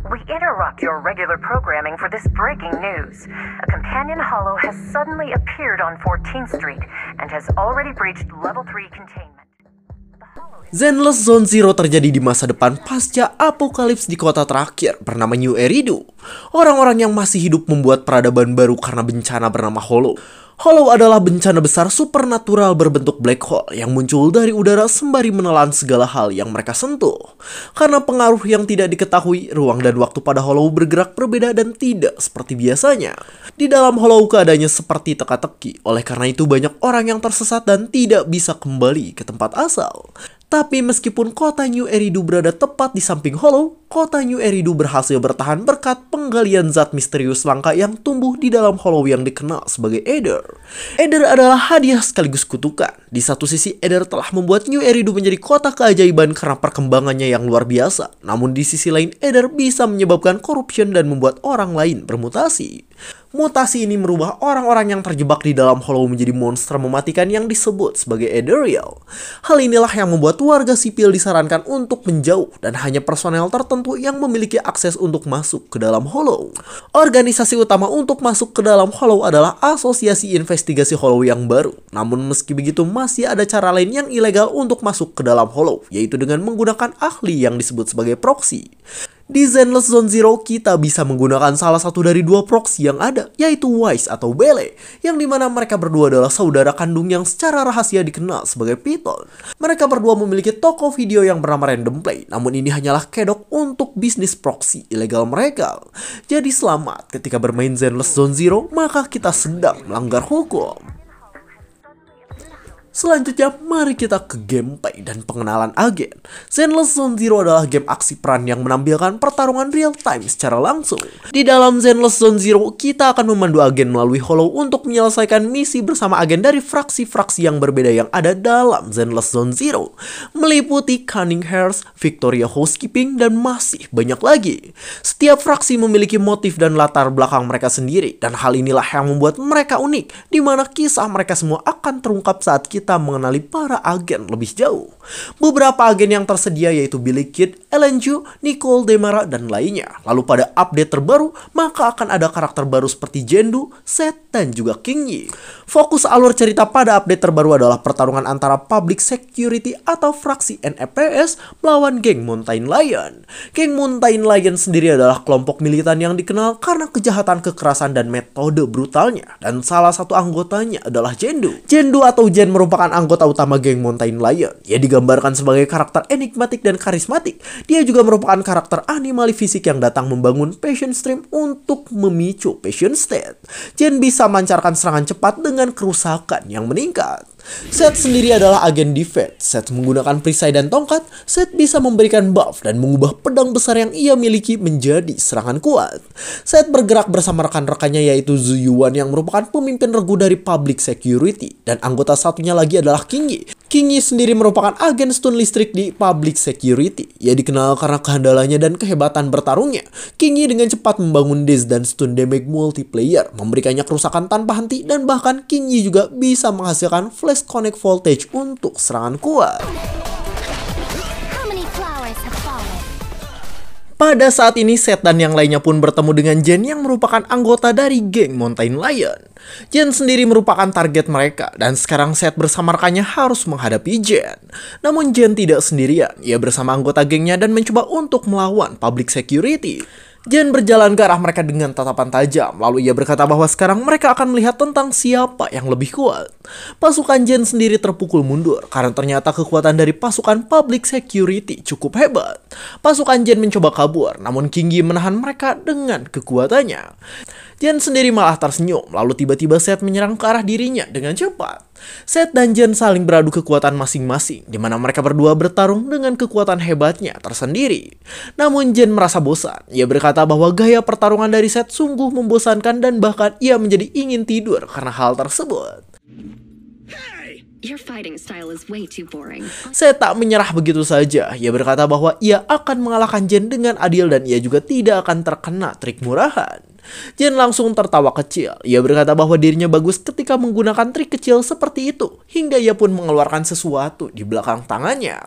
We interrupt your regular programming for this breaking news. A companion hollow has suddenly appeared on 14th Street and has already breached level 3 containment. Zenless Zone Zero terjadi di masa depan pasca apokalips di kota terakhir bernama New Eridu. Orang-orang yang masih hidup membuat peradaban baru karena bencana bernama Hollow. Hollow adalah bencana besar supernatural berbentuk black hole yang muncul dari udara sembari menelan segala hal yang mereka sentuh. Karena pengaruh yang tidak diketahui, ruang dan waktu pada Hollow bergerak berbeda dan tidak seperti biasanya. Di dalam Hollow keadaannya seperti teka-teki, oleh karena itu banyak orang yang tersesat dan tidak bisa kembali ke tempat asal. Tapi meskipun kota New Eridu berada tepat di samping Hollow, kota New Eridu berhasil bertahan berkat penggalian zat misterius langka yang tumbuh di dalam Hollow yang dikenal sebagai Aether. Aether adalah hadiah sekaligus kutukan. Di satu sisi, Aether telah membuat New Eridu menjadi kota keajaiban karena perkembangannya yang luar biasa. Namun di sisi lain, Aether bisa menyebabkan corruption dan membuat orang lain bermutasi. Mutasi ini merubah orang-orang yang terjebak di dalam Hollow menjadi monster mematikan yang disebut sebagai Aetherial. Hal inilah yang membuat warga sipil disarankan untuk menjauh dan hanya personel tertentu yang memiliki akses untuk masuk ke dalam Hollow. Organisasi utama untuk masuk ke dalam Hollow adalah Asosiasi Investigasi Hollow yang baru. Namun meski begitu masih ada cara lain yang ilegal untuk masuk ke dalam Hollow, yaitu dengan menggunakan ahli yang disebut sebagai proxy. Di Zenless Zone Zero, kita bisa menggunakan salah satu dari dua proxy yang ada, yaitu Wise atau Bele, yang dimana mereka berdua adalah saudara kandung yang secara rahasia dikenal sebagai Python. Mereka berdua memiliki toko video yang bernama Random Play, namun ini hanyalah kedok untuk bisnis proxy ilegal mereka. Jadi selamat ketika bermain Zenless Zone Zero, maka kita sedang melanggar hukum. Selanjutnya, mari kita ke gameplay dan pengenalan agen. Zenless Zone Zero adalah game aksi peran yang menampilkan pertarungan real time secara langsung. Di dalam Zenless Zone Zero, kita akan memandu agen melalui Hollow untuk menyelesaikan misi bersama agen dari fraksi-fraksi yang berbeda yang ada dalam Zenless Zone Zero, meliputi Cunning Hares, Victoria Housekeeping, dan masih banyak lagi. Setiap fraksi memiliki motif dan latar belakang mereka sendiri, dan hal inilah yang membuat mereka unik, di mana kisah mereka semua akan terungkap saat kita mengenali para agen lebih jauh. Beberapa agen yang tersedia yaitu Billy Kid, Ellen Ju, Nicole Demara, dan lainnya. Lalu pada update terbaru, maka akan ada karakter baru seperti Jendu, Seth, dan juga King Yi. Fokus alur cerita pada update terbaru adalah pertarungan antara Public Security atau fraksi NEPS melawan geng Mountain Lion. Geng Mountain Lion sendiri adalah kelompok militan yang dikenal karena kejahatan, kekerasan, dan metode brutalnya. Dan salah satu anggotanya adalah Jendu. Jendu atau Jen merupakan anggota utama geng Mountain Lion. Ia digambarkan sebagai karakter enigmatik dan karismatik. Dia juga merupakan karakter animali fisik yang datang membangun passion stream untuk memicu passion state. Jen bisa melancarkan serangan cepat dengan kerusakan yang meningkat. Seth sendiri adalah agen defense. Seth menggunakan perisai dan tongkat. Seth bisa memberikan buff dan mengubah pedang besar yang ia miliki menjadi serangan kuat. Seth bergerak bersama rekan-rekannya yaitu Zhu Yuan yang merupakan pemimpin regu dari Public Security, dan anggota satunya lagi adalah King Yi. King Yi sendiri merupakan agen stun listrik di Public Security. Ia dikenal karena kehandalannya dan kehebatan bertarungnya. King Yi dengan cepat membangun daze dan stun damage multiplayer, memberikannya kerusakan tanpa henti, dan bahkan King Yi juga bisa menghasilkan flash connect voltage untuk serangan kuat. Pada saat ini, Seth dan yang lainnya pun bertemu dengan Jen yang merupakan anggota dari geng Mountain Lion. Jen sendiri merupakan target mereka, dan sekarang Seth bersama rekannya harus menghadapi Jen. Namun Jen tidak sendirian, ia bersama anggota gengnya dan mencoba untuk melawan Public Security. Jen berjalan ke arah mereka dengan tatapan tajam, lalu ia berkata bahwa sekarang mereka akan melihat tentang siapa yang lebih kuat. Pasukan Jen sendiri terpukul mundur, karena ternyata kekuatan dari pasukan Public Security cukup hebat. Pasukan Jen mencoba kabur, namun King Yi menahan mereka dengan kekuatannya. Jen sendiri malah tersenyum, lalu tiba-tiba Seth menyerang ke arah dirinya dengan cepat. Seth dan Jen saling beradu kekuatan masing-masing, di mana mereka berdua bertarung dengan kekuatan hebatnya tersendiri. Namun Jen merasa bosan. Ia berkata bahwa gaya pertarungan dari Seth sungguh membosankan dan bahkan ia menjadi ingin tidur karena hal tersebut. Your fighting style is way too boring. Seth tak menyerah begitu saja. Ia berkata bahwa ia akan mengalahkan Jen dengan adil dan ia juga tidak akan terkena trik murahan. Jen langsung tertawa kecil. Ia berkata bahwa dirinya bagus ketika menggunakan trik kecil seperti itu, hingga ia pun mengeluarkan sesuatu di belakang tangannya.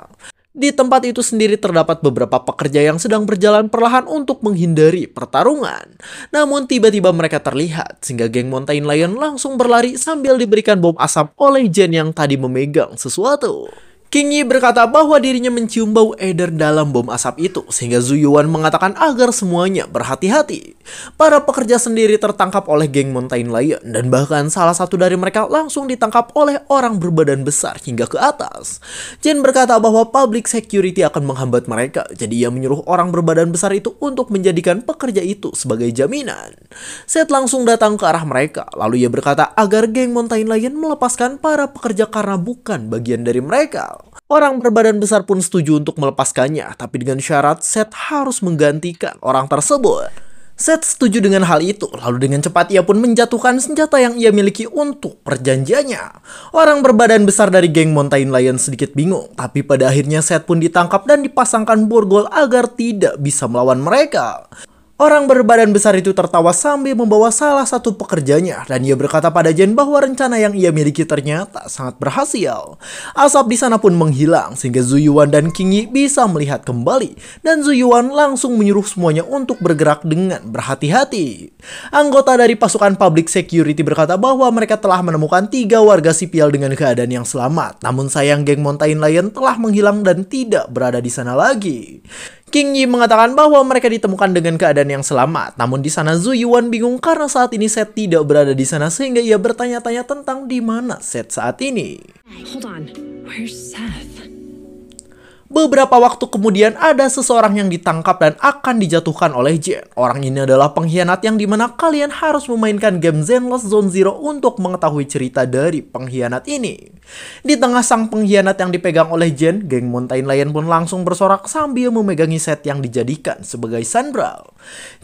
Di tempat itu sendiri terdapat beberapa pekerja yang sedang berjalan perlahan untuk menghindari pertarungan. Namun tiba-tiba mereka terlihat sehingga geng Mountain Lion langsung berlari sambil diberikan bom asap oleh Jen yang tadi memegang sesuatu. King Yi berkata bahwa dirinya mencium bau eder dalam bom asap itu, sehingga Zhu Yuan mengatakan agar semuanya berhati-hati. Para pekerja sendiri tertangkap oleh geng Mountain Lion, dan bahkan salah satu dari mereka langsung ditangkap oleh orang berbadan besar hingga ke atas. Jen berkata bahwa public security akan menghambat mereka, jadi ia menyuruh orang berbadan besar itu untuk menjadikan pekerja itu sebagai jaminan. Seth langsung datang ke arah mereka, lalu ia berkata agar geng Mountain Lion melepaskan para pekerja karena bukan bagian dari mereka. Orang berbadan besar pun setuju untuk melepaskannya, tapi dengan syarat Seth harus menggantikan orang tersebut. Seth setuju dengan hal itu, lalu dengan cepat ia pun menjatuhkan senjata yang ia miliki untuk perjanjiannya. Orang berbadan besar dari geng Mountain Lion sedikit bingung, tapi pada akhirnya Seth pun ditangkap dan dipasangkan borgol agar tidak bisa melawan mereka. Orang berbadan besar itu tertawa sambil membawa salah satu pekerjanya, dan ia berkata pada Jen bahwa rencana yang ia miliki ternyata sangat berhasil. Asap di sana pun menghilang sehingga Zhu Yuan dan King Yi bisa melihat kembali, dan Zhu Yuan langsung menyuruh semuanya untuk bergerak dengan berhati-hati. Anggota dari pasukan public security berkata bahwa mereka telah menemukan 3 warga sipil dengan keadaan yang selamat, namun sayang geng Mountain Lion telah menghilang dan tidak berada di sana lagi. King Yi mengatakan bahwa mereka ditemukan dengan keadaan yang selamat, namun di sana Zhu Yuan bingung karena saat ini Seth tidak berada di sana sehingga ia bertanya-tanya tentang di mana Seth saat ini. Hold on. Where's Seth? Beberapa waktu kemudian ada seseorang yang ditangkap dan akan dijatuhkan oleh Jen. Orang ini adalah pengkhianat yang dimana kalian harus memainkan game Zenless Zone Zero untuk mengetahui cerita dari pengkhianat ini. Di tengah sang pengkhianat yang dipegang oleh Jen, geng Mountain Lion pun langsung bersorak sambil memegangi Seth yang dijadikan sebagai sandral.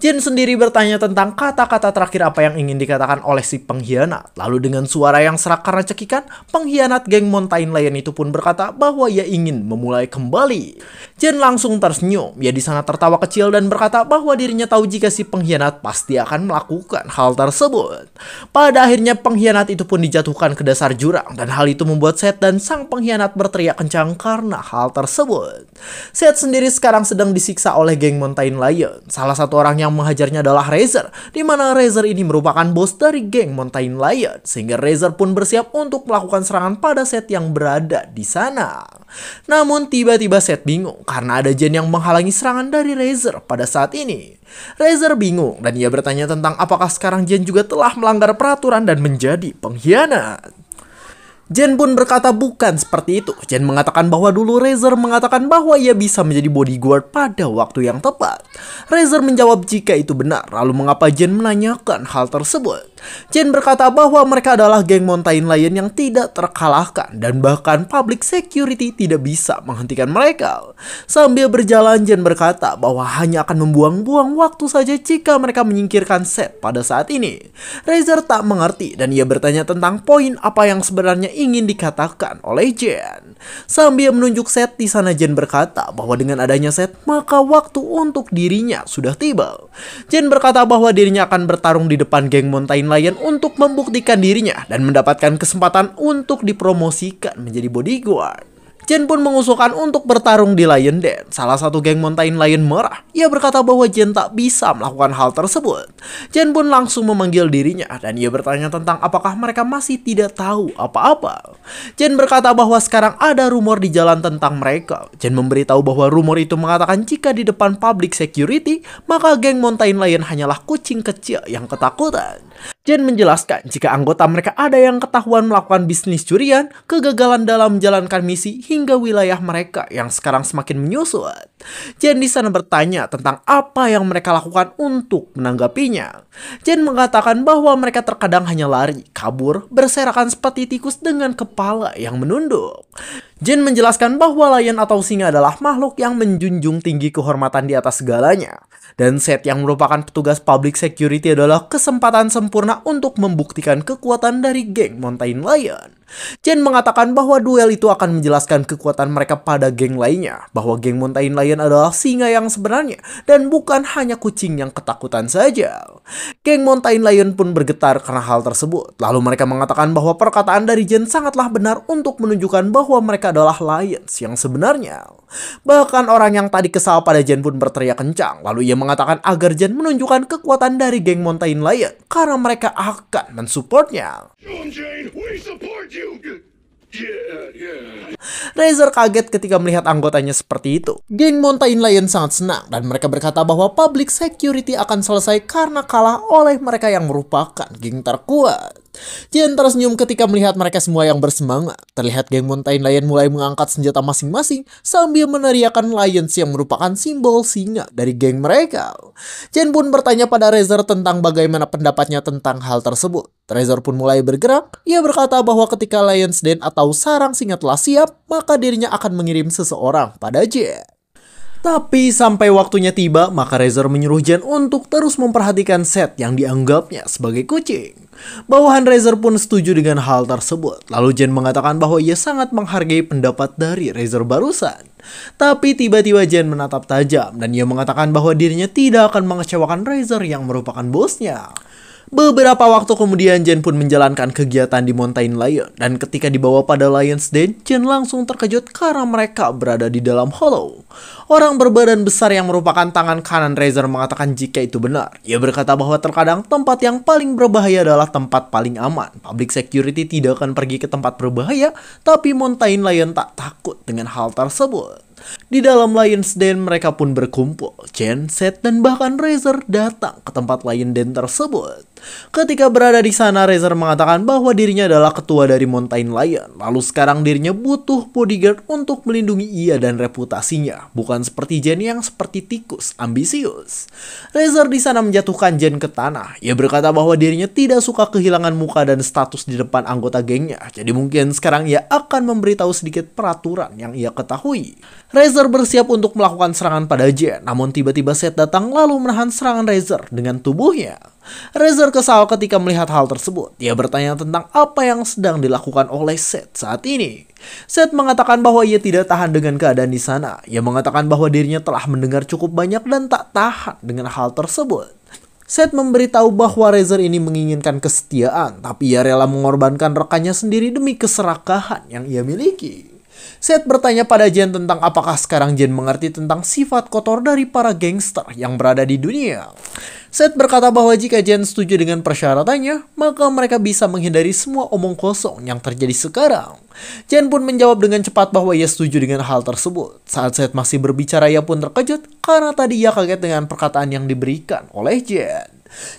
Jen sendiri bertanya tentang kata-kata terakhir apa yang ingin dikatakan oleh si pengkhianat. Lalu dengan suara yang serak karena cekikan, pengkhianat geng Mountain Lion itu pun berkata bahwa ia ingin memulai kembali. Jen langsung tersenyum. Ia di sana tertawa kecil dan berkata bahwa dirinya tahu jika si pengkhianat pasti akan melakukan hal tersebut. Pada akhirnya pengkhianat itu pun dijatuhkan ke dasar jurang, dan hal itu membuat Seth dan sang pengkhianat berteriak kencang karena hal tersebut. Seth sendiri sekarang sedang disiksa oleh geng Mountain Lion. Salah satu orang yang menghajarnya adalah Razor, di mana Razor ini merupakan bos dari geng Mountain Lion, sehingga Razor pun bersiap untuk melakukan serangan pada Seth yang berada di sana. Namun tiba-tiba Seth bingung karena ada Jen yang menghalangi serangan dari Razor pada saat ini. Razor bingung dan ia bertanya tentang apakah sekarang Jen juga telah melanggar peraturan dan menjadi pengkhianat. Jen pun berkata bukan seperti itu. Jen mengatakan bahwa dulu Razor mengatakan bahwa ia bisa menjadi bodyguard pada waktu yang tepat. Razor menjawab jika itu benar, lalu mengapa Jen menanyakan hal tersebut. Jen berkata bahwa mereka adalah geng Mountain Lion yang tidak terkalahkan dan bahkan public security tidak bisa menghentikan mereka. Sambil berjalan, Jen berkata bahwa hanya akan membuang-buang waktu saja jika mereka menyingkirkan Seth pada saat ini. Razor tak mengerti dan ia bertanya tentang poin apa yang sebenarnya ingin dikatakan oleh Jen. Sambil menunjuk Seth di sana, Jen berkata bahwa dengan adanya Seth maka waktu untuk dirinya sudah tiba. Jen berkata bahwa dirinya akan bertarung di depan geng Mountain Lion untuk membuktikan dirinya dan mendapatkan kesempatan untuk dipromosikan menjadi bodyguard. Jen pun mengusulkan untuk bertarung di Lion Den, salah satu geng Mountain Lion merah. Ia berkata bahwa Jen tak bisa melakukan hal tersebut. Jen pun langsung memanggil dirinya dan ia bertanya tentang apakah mereka masih tidak tahu apa-apa. Jen berkata bahwa sekarang ada rumor di jalan tentang mereka. Jen memberitahu bahwa rumor itu mengatakan jika di depan public security, maka geng Mountain Lion hanyalah kucing kecil yang ketakutan. Jen menjelaskan jika anggota mereka ada yang ketahuan melakukan bisnis curian, kegagalan dalam menjalankan misi, hingga wilayah mereka yang sekarang semakin menyusut. Jen di sana bertanya tentang apa yang mereka lakukan untuk menanggapinya. Jen mengatakan bahwa mereka terkadang hanya lari, kabur, berserakan seperti tikus dengan kepala yang menunduk. Jen menjelaskan bahwa lion atau singa adalah makhluk yang menjunjung tinggi kehormatan di atas segalanya. Dan Seth yang merupakan petugas public security adalah kesempatan sempurna untuk membuktikan kekuatan dari geng Mountain Lion. Jen mengatakan bahwa duel itu akan menjelaskan kekuatan mereka pada geng lainnya, bahwa geng Mountain Lion adalah singa yang sebenarnya dan bukan hanya kucing yang ketakutan saja. Geng Mountain Lion pun bergetar karena hal tersebut. Lalu mereka mengatakan bahwa perkataan dari Jen sangatlah benar untuk menunjukkan bahwa mereka adalah Lions yang sebenarnya. Bahkan orang yang tadi kesal pada Jen pun berteriak kencang. Lalu ia mengatakan agar Jen menunjukkan kekuatan dari geng Mountain Lion karena mereka akan mensupportnya. Jane, we support you. Yeah. Razor kaget ketika melihat anggotanya seperti itu. Geng Mountain Lion sangat senang dan mereka berkata bahwa public security akan selesai karena kalah oleh mereka yang merupakan geng terkuat. Jen tersenyum ketika melihat mereka semua yang bersemangat. Terlihat geng Mountain Lion mulai mengangkat senjata masing-masing sambil meneriakan Lions yang merupakan simbol singa dari geng mereka. Jen pun bertanya pada Razor tentang bagaimana pendapatnya tentang hal tersebut. Razor pun mulai bergerak. Ia berkata bahwa ketika Lions Den atau sarang singa telah siap, maka dirinya akan mengirim seseorang pada Jen. Tapi sampai waktunya tiba, maka Razor menyuruh Jen untuk terus memperhatikan Seth yang dianggapnya sebagai kucing. Bawahan Razor pun setuju dengan hal tersebut. Lalu Jen mengatakan bahwa ia sangat menghargai pendapat dari Razor barusan. Tapi tiba-tiba Jen menatap tajam dan ia mengatakan bahwa dirinya tidak akan mengecewakan Razor yang merupakan bosnya. Beberapa waktu kemudian Jen pun menjalankan kegiatan di Mountain Lion. Dan ketika dibawa pada Lions Den, Jen langsung terkejut karena mereka berada di dalam hollow. Orang berbadan besar yang merupakan tangan kanan Razor mengatakan jika itu benar. Ia berkata bahwa terkadang tempat yang paling berbahaya adalah tempat paling aman. Public security tidak akan pergi ke tempat berbahaya, tapi Mountain Lion tak takut dengan hal tersebut. Di dalam Lions Den mereka pun berkumpul. Jen, Seth, dan bahkan Razor datang ke tempat Lion Den tersebut. Ketika berada di sana, Razor mengatakan bahwa dirinya adalah ketua dari Mountain Lion. Lalu sekarang dirinya butuh bodyguard untuk melindungi ia dan reputasinya. Bukan seperti Jen yang seperti tikus, ambisius. Razor di sana menjatuhkan Jen ke tanah. Ia berkata bahwa dirinya tidak suka kehilangan muka dan status di depan anggota gengnya. Jadi mungkin sekarang ia akan memberitahu sedikit peraturan yang ia ketahui. Razor bersiap untuk melakukan serangan pada Jen. Namun tiba-tiba Seth datang lalu menahan serangan Razor dengan tubuhnya. Razor kesal ketika melihat hal tersebut. Dia bertanya tentang apa yang sedang dilakukan oleh Seth saat ini. Seth mengatakan bahwa ia tidak tahan dengan keadaan di sana. Ia mengatakan bahwa dirinya telah mendengar cukup banyak dan tak tahan dengan hal tersebut. Seth memberitahu bahwa Razor ini menginginkan kesetiaan, tapi ia rela mengorbankan rekannya sendiri demi keserakahan yang ia miliki. Seth bertanya pada Jen tentang apakah sekarang Jen mengerti tentang sifat kotor dari para gangster yang berada di dunia. Seth berkata bahwa jika Jen setuju dengan persyaratannya, maka mereka bisa menghindari semua omong kosong yang terjadi sekarang. Jen pun menjawab dengan cepat bahwa ia setuju dengan hal tersebut. Saat Seth masih berbicara, ia pun terkejut karena tadi ia kaget dengan perkataan yang diberikan oleh Jen.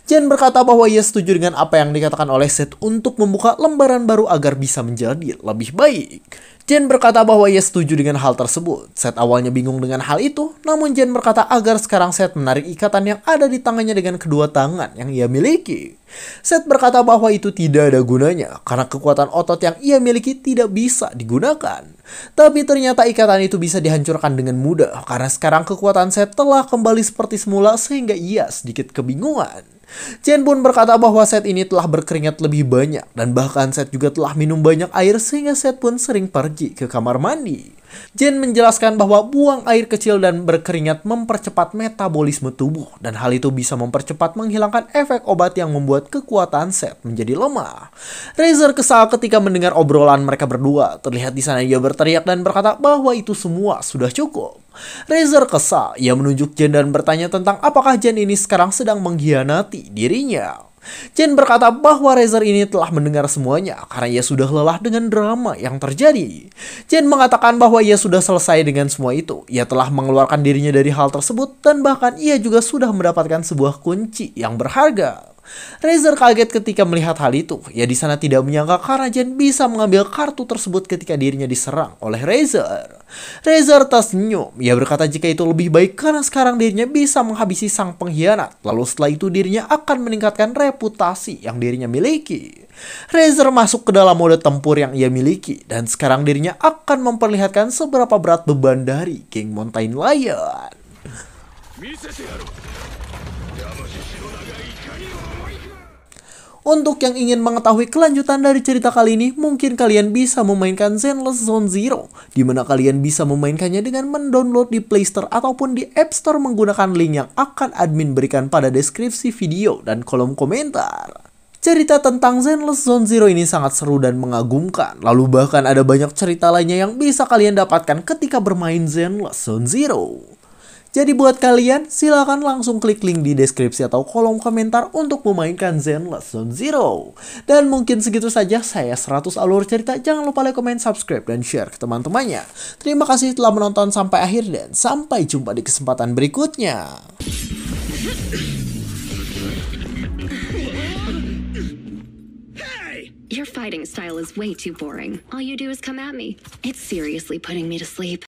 Jen berkata bahwa ia setuju dengan apa yang dikatakan oleh Seth untuk membuka lembaran baru agar bisa menjadi lebih baik. Jen berkata bahwa ia setuju dengan hal tersebut. Seth awalnya bingung dengan hal itu, namun Jen berkata agar sekarang Seth menarik ikatan yang ada di tangannya dengan kedua tangan yang ia miliki. Seth berkata bahwa itu tidak ada gunanya, karena kekuatan otot yang ia miliki tidak bisa digunakan. Tapi ternyata ikatan itu bisa dihancurkan dengan mudah, karena sekarang kekuatan Seth telah kembali seperti semula sehingga ia sedikit kebingungan. Jen pun berkata bahwa Seth ini telah berkeringat lebih banyak dan bahkan Seth juga telah minum banyak air sehingga Seth pun sering pergi ke kamar mandi. Jen menjelaskan bahwa buang air kecil dan berkeringat mempercepat metabolisme tubuh dan hal itu bisa mempercepat menghilangkan efek obat yang membuat kekuatan Seth menjadi lemah. Razor kesal ketika mendengar obrolan mereka berdua. Terlihat di sana ia berteriak dan berkata bahwa itu semua sudah cukup. Razor kesal, ia menunjuk Jen dan bertanya tentang apakah Jen ini sekarang sedang mengkhianati dirinya. Jen berkata bahwa Razor ini telah mendengar semuanya karena ia sudah lelah dengan drama yang terjadi. Jen mengatakan bahwa ia sudah selesai dengan semua itu. Ia telah mengeluarkan dirinya dari hal tersebut dan bahkan ia juga sudah mendapatkan sebuah kunci yang berharga. Razor kaget ketika melihat hal itu. Ia di sana tidak menyangka karena Jen bisa mengambil kartu tersebut ketika dirinya diserang oleh Razor. Razor tersenyum. Ia berkata jika itu lebih baik karena sekarang dirinya bisa menghabisi sang pengkhianat. Lalu setelah itu dirinya akan meningkatkan reputasi yang dirinya miliki. Razor masuk ke dalam mode tempur yang ia miliki dan sekarang dirinya akan memperlihatkan seberapa berat beban dari geng Mountain Lion. Untuk yang ingin mengetahui kelanjutan dari cerita kali ini, mungkin kalian bisa memainkan Zenless Zone Zero, di mana kalian bisa memainkannya dengan mendownload di Play Store ataupun di App Store menggunakan link yang akan admin berikan pada deskripsi video dan kolom komentar. Cerita tentang Zenless Zone Zero ini sangat seru dan mengagumkan. Lalu bahkan ada banyak cerita lainnya yang bisa kalian dapatkan ketika bermain Zenless Zone Zero. Jadi buat kalian, silahkan langsung klik link di deskripsi atau kolom komentar untuk memainkan Zenless Zone Zero. Dan mungkin segitu saja, saya 100 alur cerita. Jangan lupa like, comment, subscribe, dan share ke teman-temannya. Terima kasih telah menonton sampai akhir dan sampai jumpa di kesempatan berikutnya. Your fighting style is way too boring. All you do is come at me. It's seriously putting me to sleep.